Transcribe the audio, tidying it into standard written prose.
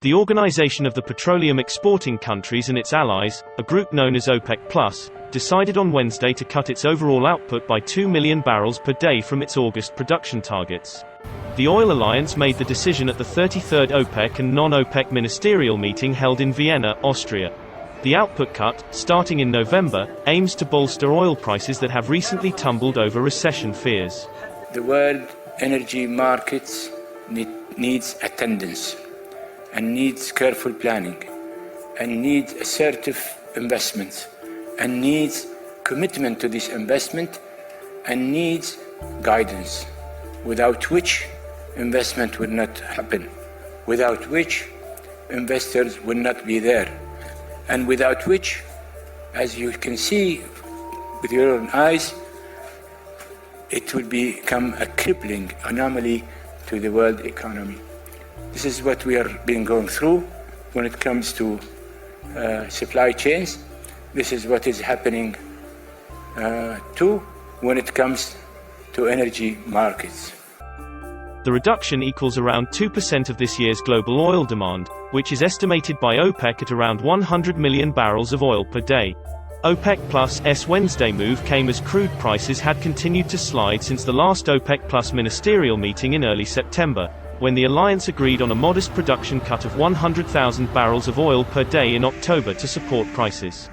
The Organization of the Petroleum Exporting Countries and its allies, a group known as OPEC+, decided on Wednesday to cut its overall output by 2 million barrels per day from its August production targets. The Oil Alliance made the decision at the 33rd OPEC and non-OPEC ministerial meeting held in Vienna, Austria. The output cut, starting in November, aims to bolster oil prices that have recently tumbled over recession fears. The world energy markets needs attendance, and needs careful planning, and needs assertive investments, and needs commitment to this investment, and needs guidance, without which investment will not happen, without which investors will not be there, and without which, as you can see with your own eyes, it will become a crippling anomaly to the world economy. This is what we are being going through when it comes to supply chains. This is what is happening too when it comes to energy markets. The reduction equals around 2% of this year's global oil demand, which is estimated by OPEC at around 100 million barrels of oil per day. OPEC+'s Wednesday move came as crude prices had continued to slide since the last OPEC+ ministerial meeting in early September, when the alliance agreed on a modest production cut of 100,000 barrels of oil per day in October to support prices.